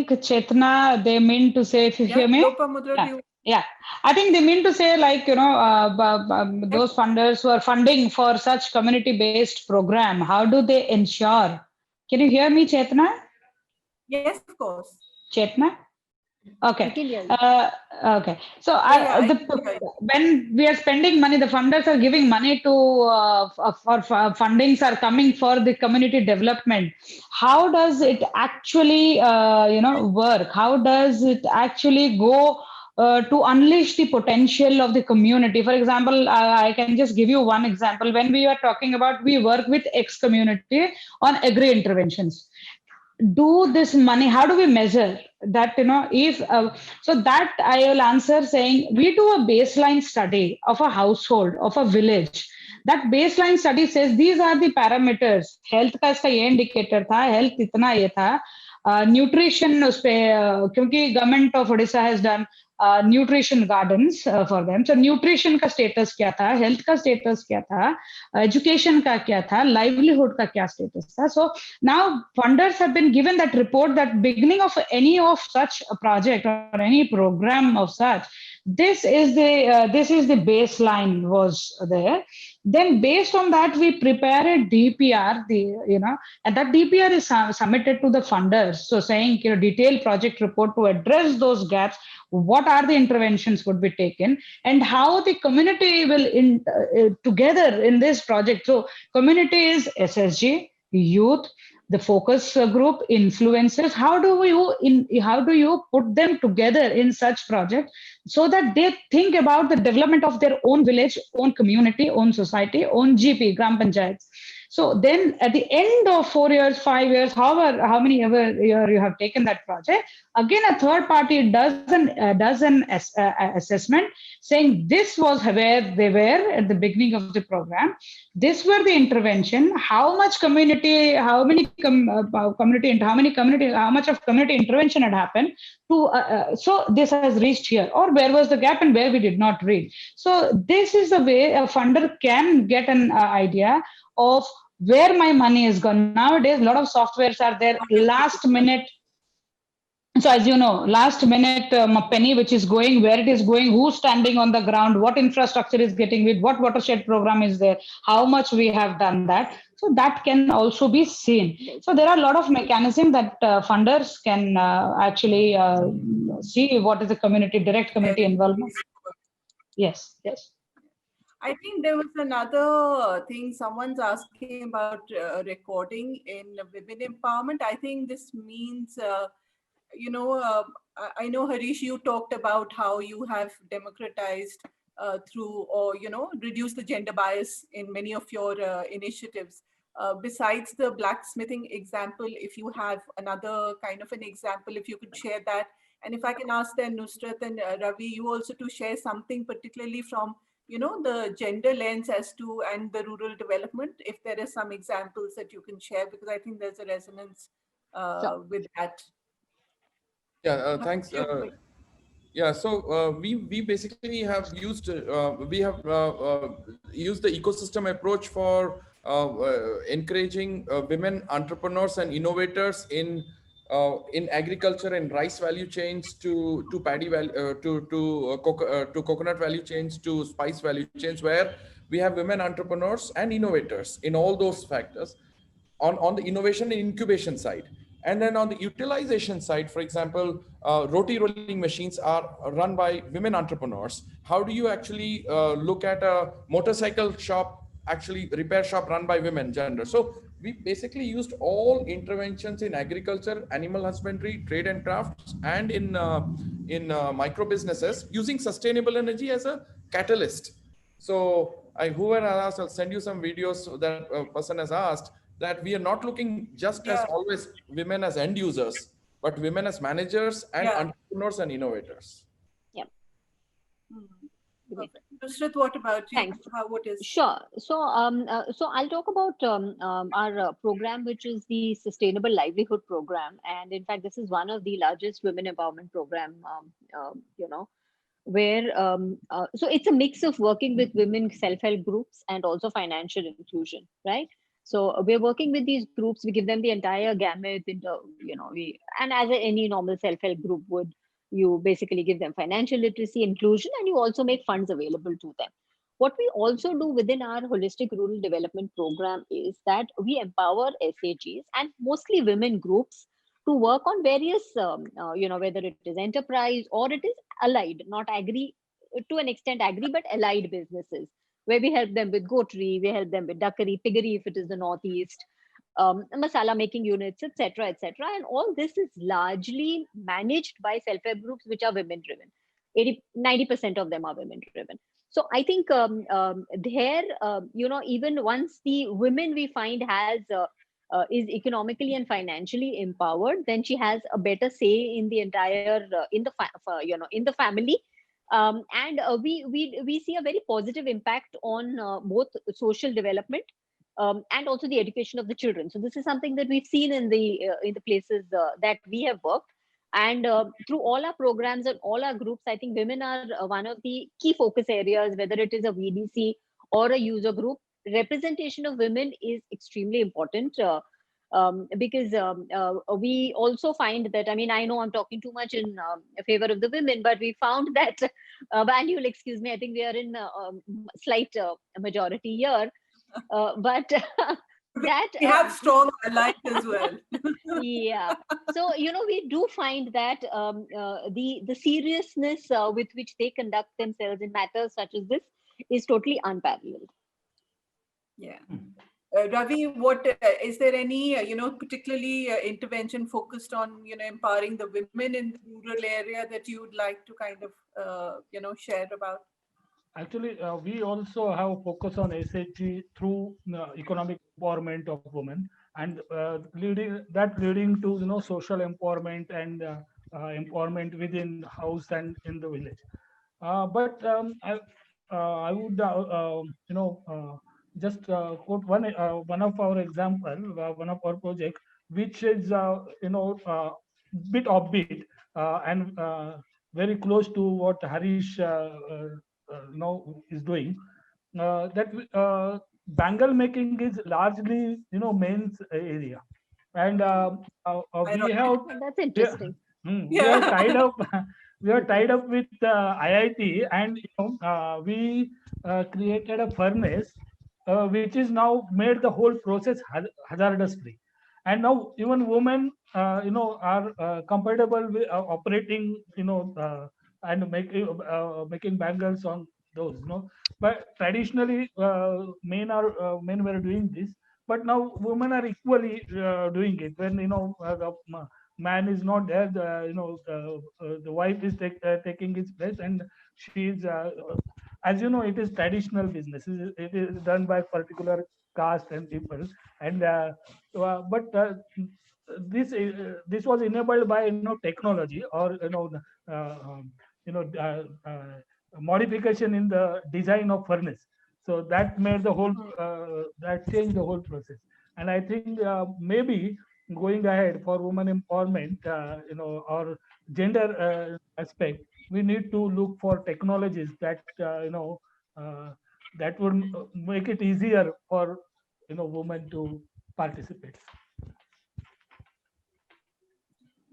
D: Chetna, they mean to say, if you hear me.
B: Lopamudra,
D: Yeah, I think they mean to say, like, those funders who are funding for such community-based program, how do they ensure? Can you hear me, Chetna?
B: Yes, of course.
D: Chetna? Okay. Okay. So when we are spending money, the funders are giving money to for fundings are coming for the community development. How does it actually work? How does it actually go to unleash the potential of the community? For example, I can just give you one example. When we are talking about, we work with X community on agri interventions. Do this money, how do we measure that? If so, that I will answer saying, we do a baseline study of a household, of a village. That baseline study says these are the parameters. Health का इसका ये indicator था, health इतना ये था, nutrition उस पे क्योंकि government of Odisha has done nutrition gardens for them. So nutrition का status क्या था, health का status क्या था, education का क्या था, livelihood का क्या status था. So now funders have been given that report that beginning of any of such a project or any program of such, this is the baseline was there. Then based on that, we prepare a DPR, and that DPR is submitted to the funders. So saying, detailed project report to address those gaps, what are the interventions would be taken, and how the community will together in this project. So community is SSG, youth, the focus group, influencers. How do you put them together in such projects so that they think about the development of their own village, own community, own society, own GP, Gram Panchayats? So then at the end of 4 years, 5 years, however, how many ever year you have taken that project, again, a third party does an assessment saying this was where they were at the beginning of the program. This were the intervention, how much community, how many community, how much of community intervention had happened to, so this has reached here, or where was the gap and where we did not reach. So this is the way a funder can get an idea of where my money is gone. Nowadays, a lot of softwares are there, last minute. So as you know, last minute penny which is going, where it is going, who's standing on the ground, what infrastructure is getting with, what watershed program is there, how much we have done that. So that can also be seen. So there are a lot of mechanisms that funders can actually see what is the community, direct community involvement. Yes, yes.
B: I think there was another thing someone's asking about recording in women empowerment. I think this means, I know Harish, you talked about how you have democratized through, or, reduced the gender bias in many of your initiatives. Besides the blacksmithing example, if you have another kind of an example, if you could share that. And if I can ask then Nusrat and Ravi, you also to share something particularly from the gender lens as to, and the rural development, if there are some examples that you can share, because I think there's a resonance with that.
C: Yeah, thanks. Yeah, so we basically have used used the ecosystem approach for encouraging women entrepreneurs and innovators in agriculture and rice value chains to paddy to coconut value chains to spice value chains, where we have women entrepreneurs and innovators in all those factors on the innovation and incubation side. And then on the utilization side, for example, roti rolling machines are run by women entrepreneurs. How do you actually look at a motorcycle shop, actually repair shop run by women gender? So we basically used all interventions in agriculture, animal husbandry, trade and crafts, and in micro businesses using sustainable energy as a catalyst. So whoever asked, I'll send you some videos that a person has asked, that we are not looking just as always women as end users, but women as managers and entrepreneurs and innovators.
E: Yeah.
B: Nusrat, what about you?
E: Thanks.
B: What is?
E: Sure. So I'll talk about our program, which is the Sustainable Livelihood Program. And in fact, this is one of the largest women empowerment program, where so it's a mix of working with women self-help groups and also financial inclusion, right? So we're working with these groups. We give them the entire gamut, and as any normal self-help group would, you basically give them financial literacy, inclusion, and you also make funds available to them. What we also do within our holistic rural development program is that we empower SAGs and mostly women groups to work on various, whether it is enterprise or it is allied, not agri, to an extent agri, but allied businesses, where we help them with goatery, we help them with duckery, piggery if it is the Northeast, masala making units, etc., etc. And all this is largely managed by self-help groups, which are women-driven. 90% of them are women-driven. So I think there, even once the women we find has is economically and financially empowered, then she has a better say in the entire in the family. And we see a very positive impact on both social development and also the education of the children. So this is something that we've seen in the places that we have worked. And through all our programs and all our groups, I think women are one of the key focus areas, whether it is a VDC or a user group. Representation of women is extremely important. Because we also find that, I know I'm talking too much in favor of the women, but we found that, and you'll excuse me, I think we are in slight majority here, but that
B: we have strong allies as well.
E: Yeah, so we do find that the seriousness with which they conduct themselves in matters such as this is totally unparalleled.
B: Yeah. Ravi, what is there any particularly intervention focused on empowering the women in the rural area that you would like to kind of share about?
F: Actually, we also have focus on SHG through economic empowerment of women, and leading to social empowerment and empowerment within house and in the village. But I would just quote one of our example, one of our project, which is bit offbeat and very close to what Harish is doing. Bangle making is largely men's area, and we have
E: That's
F: we,
E: interesting.
F: we are
B: Yeah.
F: tied up we are tied up with IIT, and we created a furnace which is now made the whole process hazardous free, and now even women are compatible with operating and making bangles on those, but traditionally men were doing this, but now women are equally doing it. When the man is not there, the wife is taking his place, and she is as you know, it is traditional business. It is done by particular caste and people, and but this was enabled by technology, or um, you know uh, uh, modification in the design of furnace. So that made the whole that changed the whole process. And I think maybe going ahead for women empowerment, or gender aspect, we need to look for technologies that uh, that would make it easier for women to participate.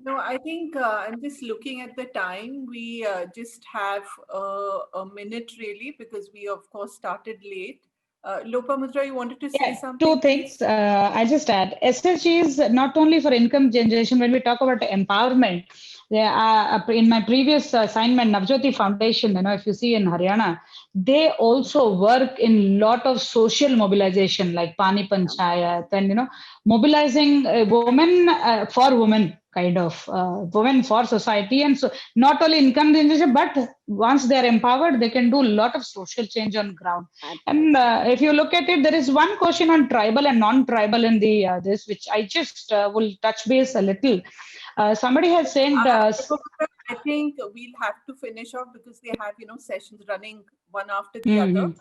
B: No, I think I'm just looking at the time. We just have a minute really, because we of course started late. Lopamudra, you wanted to say
D: Yeah, two
B: something, please?
D: things. I just add SHG is not only for income generation. When we talk about empowerment, yeah, in my previous assignment, Navjyoti Foundation, if you see in Haryana, they also work in lot of social mobilization like Pani Panchayat, and mobilizing women for women, kind of women for society, and so not only income generation, but once they are empowered, they can do a lot of social change on ground. And
E: Absolutely.
D: if you look at it, there is one question on tribal and non-tribal in the this, which I just will touch base a little. Somebody has said,
B: Lopamudra, I think we'll have to finish off because they have, sessions running one after the other.
D: hmm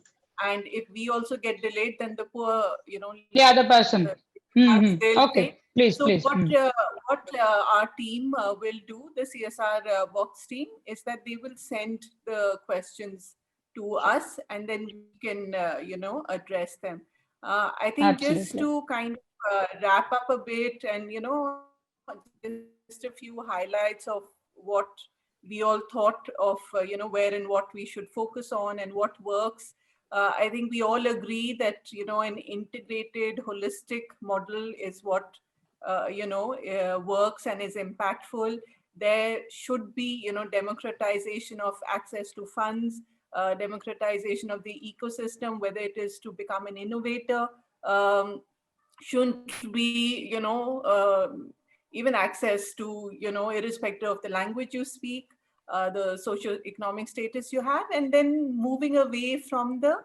B: And if we also get delayed, then the poor,
D: the other person.
B: they'll
D: Okay,
B: pay.
D: please,
B: So
D: please.
B: what our team will do, the CSR box team, is that they will send the questions to us, and then we can address them. I think just
D: Absolutely.
B: to kind of wrap up a bit, and just a few highlights of what we all thought of, where and what we should focus on and what works. I think we all agree that an integrated, holistic model is what works and is impactful. There should be democratization of access to funds, democratization of the ecosystem, whether it is to become an innovator. Shouldn't be even access to irrespective of the language you speak, the socio-economic status you have, and then moving away from the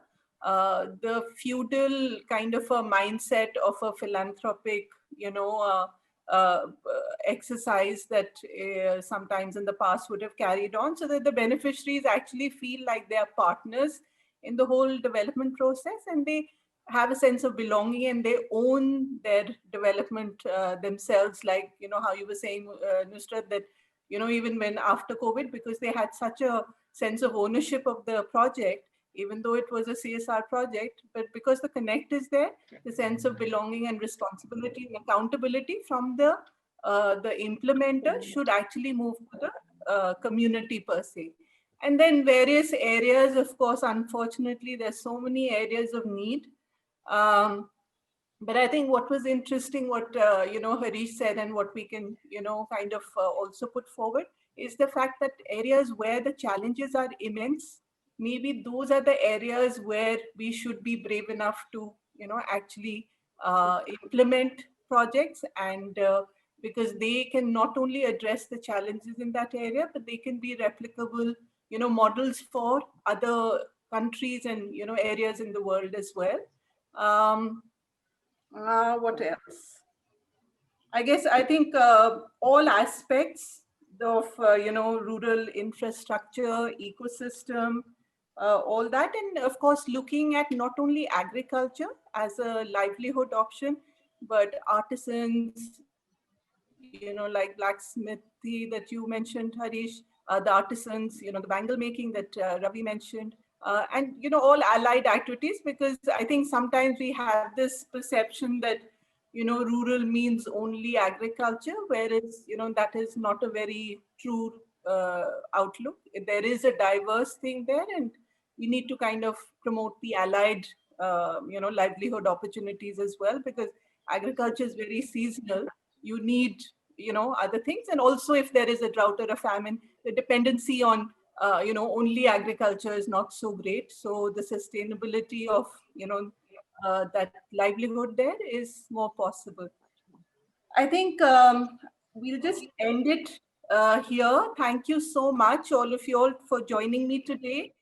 B: feudal kind of a mindset of a philanthropic uh, exercise that sometimes in the past would have carried on, so that the beneficiaries actually feel like they are partners in the whole development process, and they have a sense of belonging and they own their development themselves. Like how you were saying, Nusrat, that even when after COVID, because they had such a sense of ownership of the project, even though it was a CSR project, but because the connect is there, the sense of belonging and responsibility and accountability from the implementer should actually move to the community per se. And then various areas, of course, unfortunately, there's so many areas of need. um, but I think what was interesting, what Harish said, and what we can kind of also put forward, is the fact that areas where the challenges are immense, maybe those are the areas where we should be brave enough to actually implement projects, and because they can not only address the challenges in that area, but they can be replicable models for other countries and areas in the world as well. What else? I think all aspects of rural infrastructure, ecosystem, all that, and of course looking at not only agriculture as a livelihood option, but artisans, like blacksmithy that you mentioned, Harish, the artisans, the bangle making that Ravi mentioned, and all allied activities, because I think sometimes we have this perception that rural means only agriculture, whereas that is not a very true outlook. There is a diverse thing there, and we need to kind of promote the allied livelihood opportunities as well, because agriculture is very seasonal. You need other things, and also if there is a drought or a famine, the dependency on only agriculture is not so great. So the sustainability of that livelihood there is more possible. I think we'll just end it here. Thank you so much, all of you all, for joining me today.